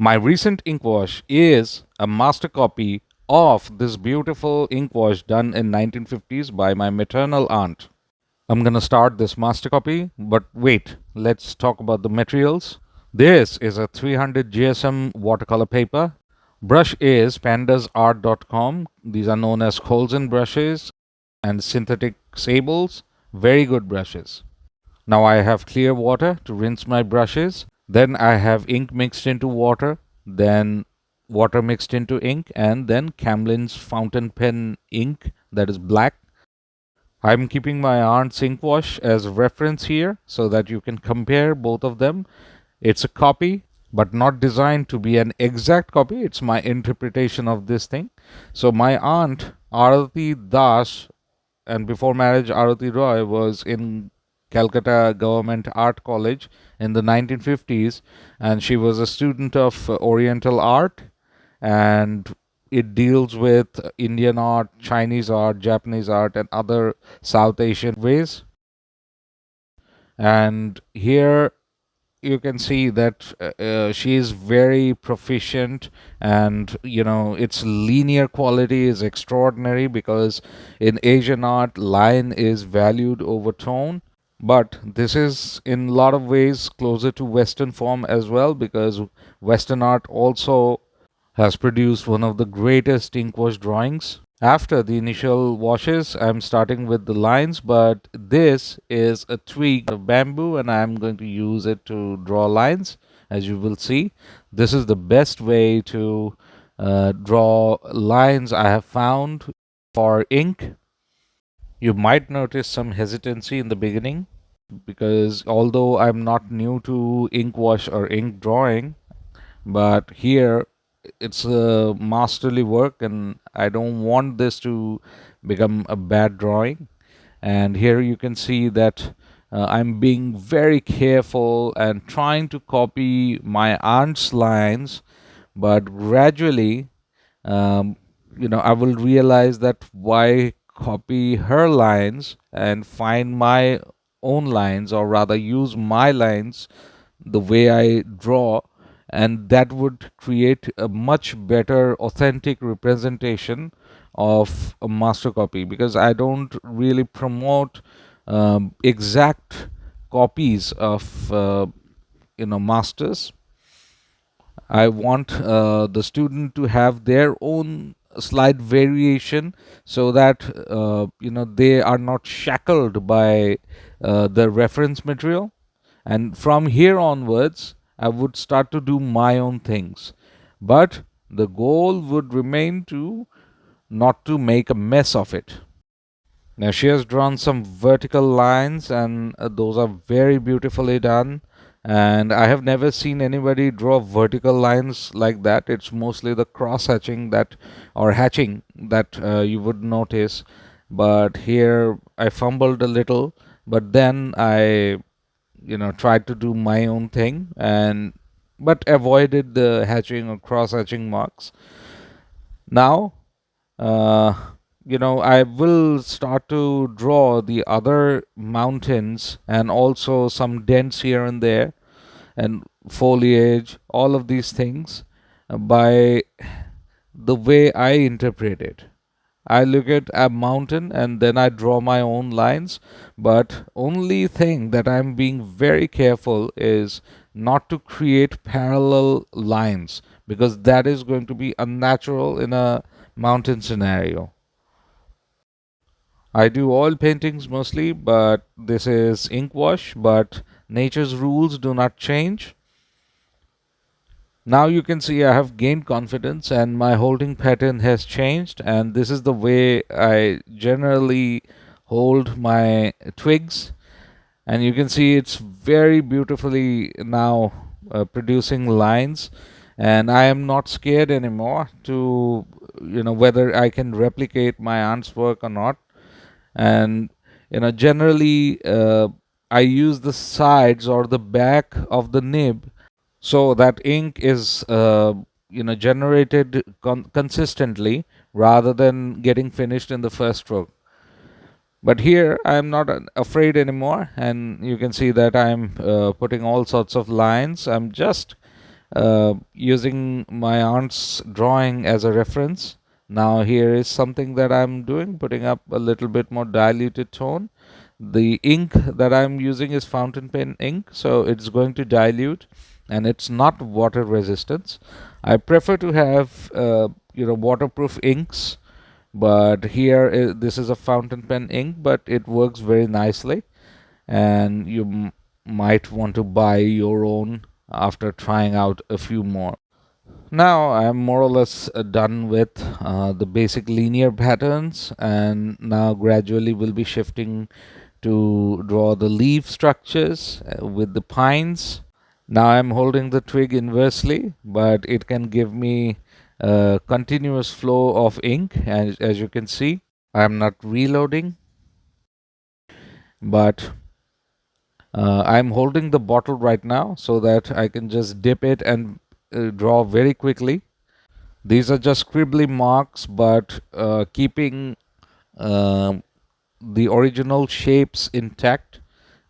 My recent ink wash is a master copy of this beautiful ink wash done in 1950s by my maternal aunt. I'm gonna start this master copy, but wait, let's talk about the materials. This is a 300 GSM watercolor paper. Brush is pandasart.com. These are known as Colson brushes and synthetic sables. Very good brushes. Now I have clear water to rinse my brushes. Then I have ink mixed into water, then water mixed into ink, and then Camlin's fountain pen ink that is black. I'm keeping my aunt's ink wash as reference here so that you can compare both of them. It's a copy, but not designed to be an exact copy. It's my interpretation of this thing. So my aunt, Arati Dash, and before marriage, Arati Roy was in Calcutta Government Art College in the 1950s, and she was a student of Oriental art, and it deals with Indian art, Chinese art, Japanese art, and other South Asian ways. And here you can see that she is very proficient, and its linear quality is extraordinary because in Asian art line is valued over tone, but this is in a lot of ways closer to Western form as well, because Western art also has produced one of the greatest ink wash drawings. After the initial washes, I'm starting with the lines, but this is a twig of bamboo and I'm going to use it to draw lines. As you will see, this is the best way to draw lines I have found for ink. You might notice some hesitancy in the beginning because although I'm not new to ink wash or ink drawing, but here it's a masterly work and I don't want this to become a bad drawing. And here you can see that I'm being very careful and trying to copy my aunt's lines, but gradually I will realize that why copy her lines and find my own lines, or rather use my lines the way I draw, and that would create a much better authentic representation of a master copy, because I don't really promote exact copies of masters. I want the student to have their own slight variation so that they are not shackled by the reference material. And from here onwards, I would start to do my own things. But the goal would remain to not to make a mess of it. Now she has drawn some vertical lines, and those are very beautifully done. And I have never seen anybody draw vertical lines like that. It's mostly the cross hatching that, or hatching that you would notice. But here I fumbled a little, but then I tried to do my own thing, and but avoided the hatching or cross hatching marks. Now uh, I will start to draw the other mountains and also some dents here and there and foliage, all of these things by the way I interpret it. I look at a mountain and then I draw my own lines, but only thing that I'm being very careful is not to create parallel lines, because that is going to be unnatural in a mountain scenario. I do oil paintings mostly, but this is ink wash, but nature's rules do not change. Now you can see I have gained confidence and my holding pattern has changed, and this is the way I generally hold my twigs, and you can see it's very beautifully now producing lines, and I am not scared anymore to whether I can replicate my aunt's work or not. And generally I use the sides or the back of the nib so that ink is generated consistently rather than getting finished in the first stroke. But here I am not afraid anymore, and you can see that I'm putting all sorts of lines. I'm just using my aunt's drawing as a reference. Now here is something that I'm doing, putting up a little bit more diluted tone. The ink that I'm using is fountain pen ink, so it's going to dilute, and it's not water resistance. I prefer to have waterproof inks, but here this is a fountain pen ink, but it works very nicely, and you might want to buy your own after trying out a few more. Now I'm more or less done with the basic linear patterns, and now gradually we'll be shifting to draw the leaf structures with the pines. Now I'm holding the twig inversely, but it can give me a continuous flow of ink, as you can see. I'm not reloading, but I'm holding the bottle right now so that I can just dip it and draw very quickly. These are just scribbly marks, but keeping uh, the original shapes intact.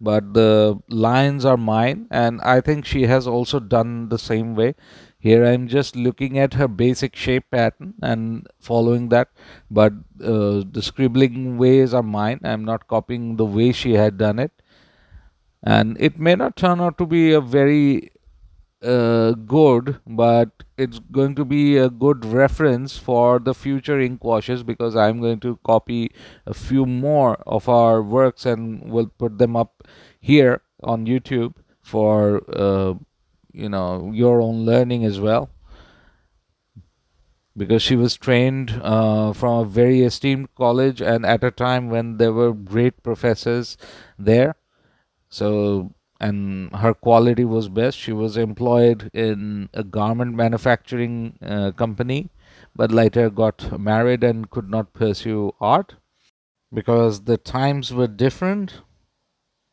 But the lines are mine, and I think she has also done the same way. Here I'm just looking at her basic shape pattern and following that, but the scribbling ways are mine. I'm not copying the way she had done it, and it may not turn out to be a very good, but it's going to be a good reference for the future ink washes, because I'm going to copy a few more of our works and we'll put them up here on YouTube for your own learning as well, because she was trained from a very esteemed college and at a time when there were great professors there. So, and her quality was best. She was employed in a garment manufacturing company, but later got married and could not pursue art because the times were different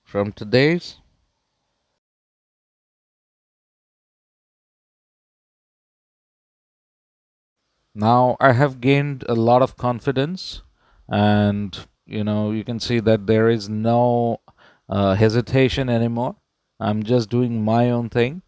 from today's. Now I have gained a lot of confidence, and you can see that there is no hesitation anymore. I'm just doing my own thing,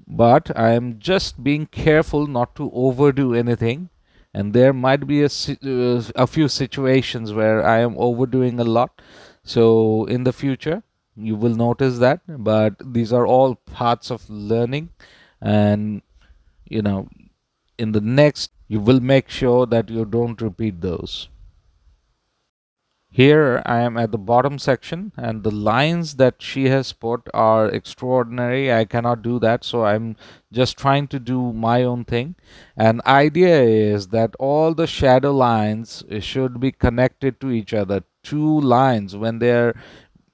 but I am just being careful not to overdo anything. And there might be a few situations where I am overdoing a lot. So in the future, you will notice that. But these are all parts of learning, and you know, in the next, you will make sure that you don't repeat those. Here I am at the bottom section, and the lines that she has put are extraordinary. I cannot do that, so I'm just trying to do my own thing. And idea is that all the shadow lines should be connected to each other. Two lines, when they're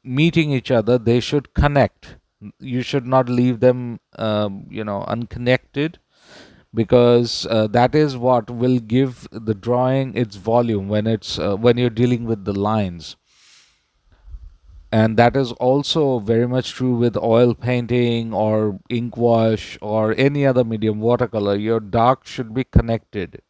meeting each other, they should connect. You should not leave them unconnected, because that is what will give the drawing its volume when you're dealing with the lines. And that is also very much true with oil painting or ink wash or any other medium, watercolor. Your dark should be connected.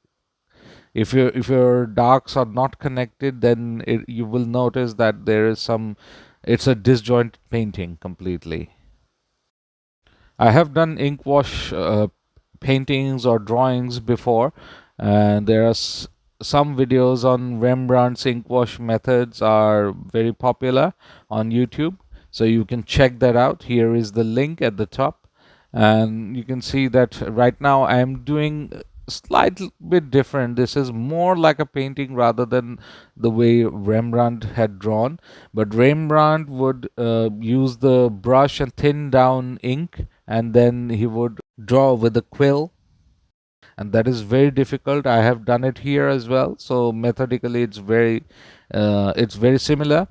If your darks are not connected, then you will notice that there is some it's a disjointed painting completely. I have done ink wash paintings or drawings before, and there are some videos on Rembrandt's ink wash methods are very popular on YouTube, so you can check that out. Here is the link at the top, and you can see that right now I am doing a slightly bit different. This is more like a painting rather than the way Rembrandt had drawn, but Rembrandt would use the brush and thin down ink, and then he would draw with a quill, and that is very difficult. I have done it here as well, so methodically it's very similar,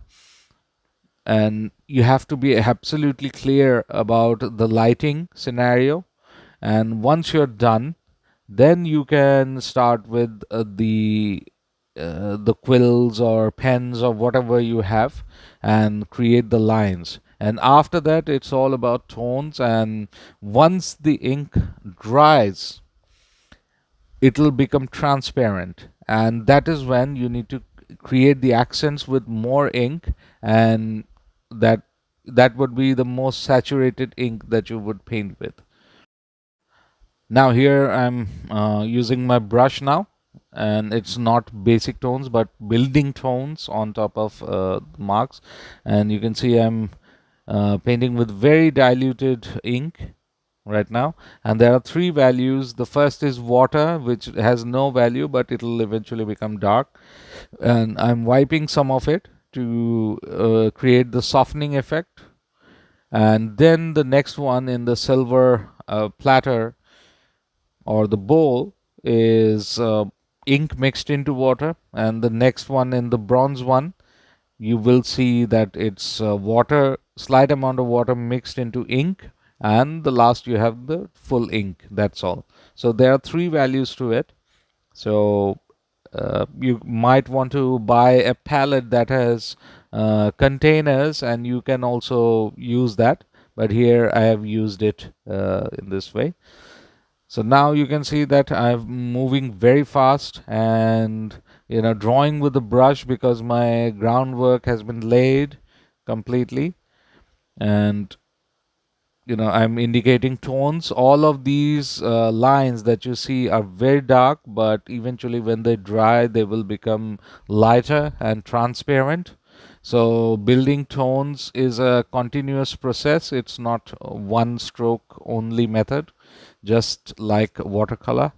and you have to be absolutely clear about the lighting scenario. And once you're done, then you can start with the quills or pens or whatever you have, and create the lines. And after that, it's all about tones. And once the ink dries, it'll become transparent, and that is when you need to create the accents with more ink, and that that would be the most saturated ink that you would paint with. Now here I'm using my brush now, and it's not basic tones but building tones on top of marks. And you can see I'm painting with very diluted ink right now, and there are three values. The first is water, which has no value but it'll eventually become dark, and I'm wiping some of it to create the softening effect. And then the next one in the silver platter or the bowl is ink mixed into water, and the next one in the bronze one, you will see that it's water, slight amount of water mixed into ink, and the last you have the full ink. That's all. So there are three values to it. So you might want to buy a palette that has containers, and you can also use that, but here I have used it in this way. So now you can see that I'm moving very fast and drawing with the brush because my groundwork has been laid completely. And I'm indicating tones. All of these lines that you see are very dark, but eventually when they dry they will become lighter and transparent. So building tones is a continuous process. It's not a one stroke only method, just like watercolor.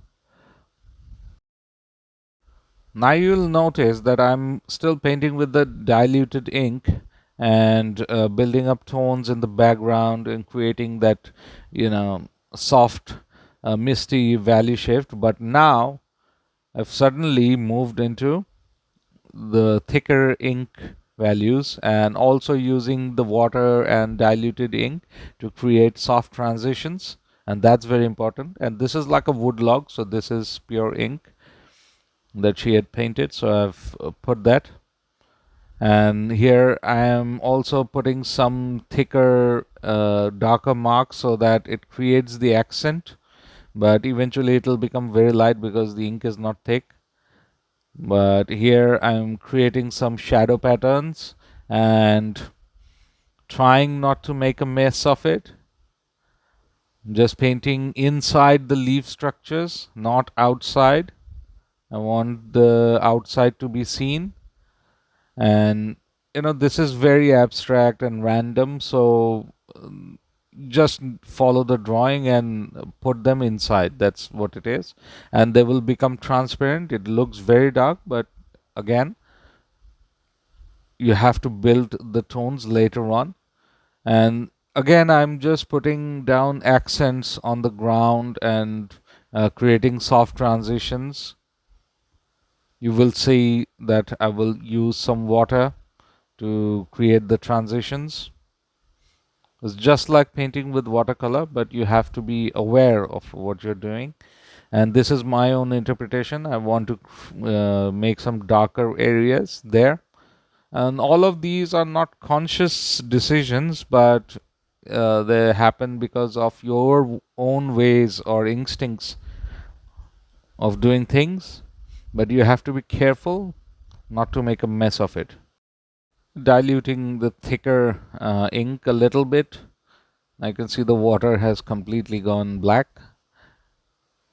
Now you'll notice that I'm still painting with the diluted ink and building up tones in the background and creating that, soft, misty valley shift. But now I've suddenly moved into the thicker ink values and also using the water and diluted ink to create soft transitions. And that's very important. And this is like a wood log, so this is pure ink that she had painted, so I've put that. And here I am also putting some thicker darker marks so that it creates the accent, but eventually it will become very light because the ink is not thick. But here I'm creating some shadow patterns and trying not to make a mess of it, just painting inside the leaf structures, not outside. I want the outside to be seen. And this is very abstract and random, so just follow the drawing and put them inside. That's what it is, and they will become transparent. It looks very dark, but again, you have to build the tones later on. And again, I'm just putting down accents on the ground and creating soft transitions. You will see that I will use some water to create the transitions. It's just like painting with watercolor, but you have to be aware of what you're doing. And this is my own interpretation. I want to make some darker areas there. And all of these are not conscious decisions, but they happen because of your own ways or instincts of doing things. But you have to be careful not to make a mess of it. Diluting the thicker ink a little bit. I can see the water has completely gone black,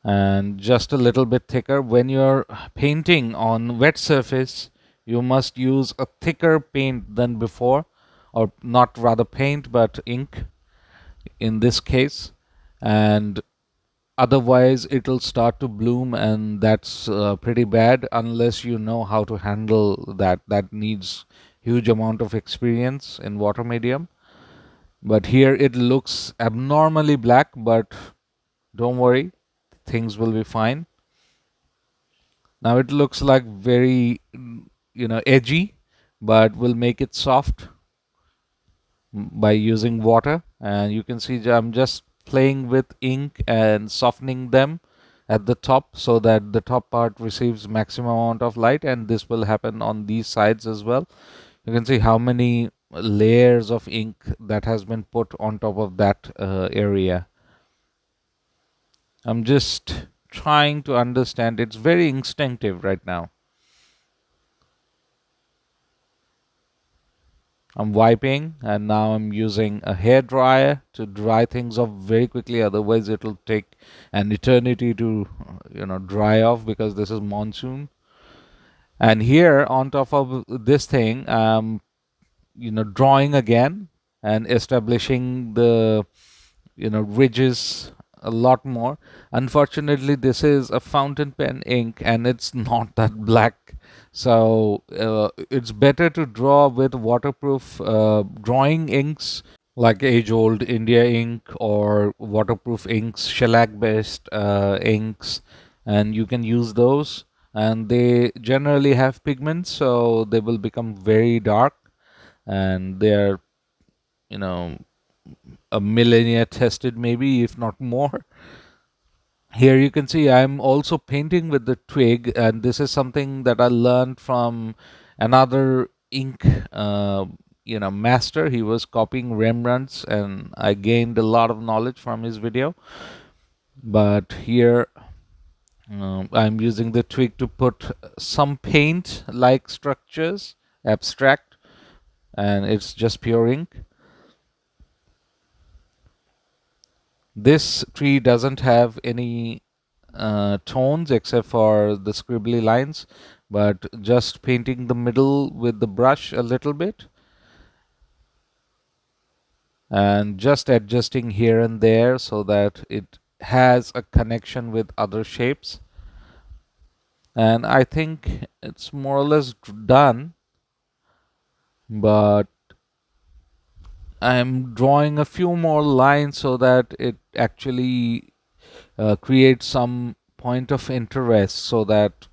and just a little bit thicker. When you're painting on wet surface, you must use a thicker paint than before, or not rather paint but ink in this case, and otherwise it'll start to bloom, and that's pretty bad unless you know how to handle that. That needs huge amount of experience in water medium. But here it looks abnormally black, but don't worry, things will be fine. Now it looks like very, edgy, but we'll make it soft by using water. And you can see I'm just playing with ink and softening them at the top so that the top part receives maximum amount of light, and this will happen on these sides as well. You can see how many layers of ink that has been put on top of that area. I'm just trying to understand. It's very instinctive right now. I'm wiping, and now I'm using a hair dryer to dry things off very quickly. Otherwise, it'll take an eternity to, dry off, because this is monsoon. And here on top of this thing, drawing again and establishing the, ridges a lot more. Unfortunately, this is a fountain pen ink and it's not that black. So it's better to draw with waterproof drawing inks like age old India ink or waterproof inks, shellac based inks, and you can use those. And they generally have pigments, so they will become very dark, and they're, you know, a millennia tested, maybe, if not more. Here you can see I'm also painting with the twig, and this is something that I learned from another ink, master. He was copying Rembrandt's, and I gained a lot of knowledge from his video. But here I'm using the twig to put some paint-like structures, abstract, and it's just pure ink. This tree doesn't have any tones except for the scribbly lines, but just painting the middle with the brush a little bit and just adjusting here and there so that it has a connection with other shapes. And I think it's more or less done, but I'm drawing a few more lines so that it actually creates some point of interest, so that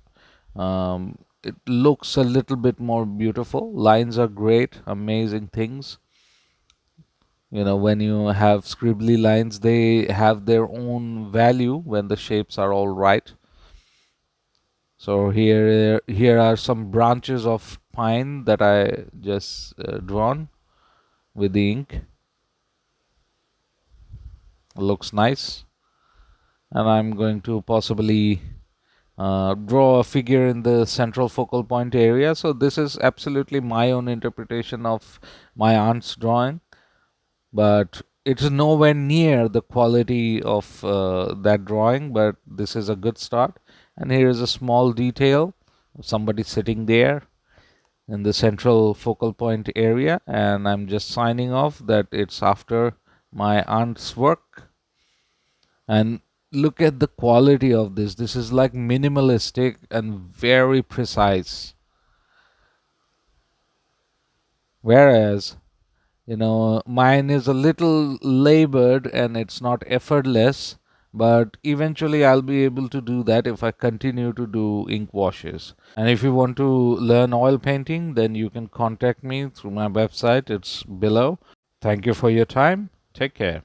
it looks a little bit more beautiful. Lines are great, amazing things. When you have scribbly lines, they have their own value when the shapes are all right. So here are some branches of pine that I just drawn with the ink. Looks nice. And I'm going to possibly draw a figure in the central focal point area. So this is absolutely my own interpretation of my aunt's drawing, but it's nowhere near the quality of that drawing, but this is a good start. And here is a small detail of somebody sitting there in the central focal point area, and I'm just signing off that it's after my aunt's work. And look at the quality of this. This is like minimalistic and very precise. Whereas, mine is a little labored and it's not effortless, but eventually I'll be able to do that if I continue to do ink washes. And if you want to learn oil painting, then you can contact me through my website. It's below. Thank you for your time. Take care.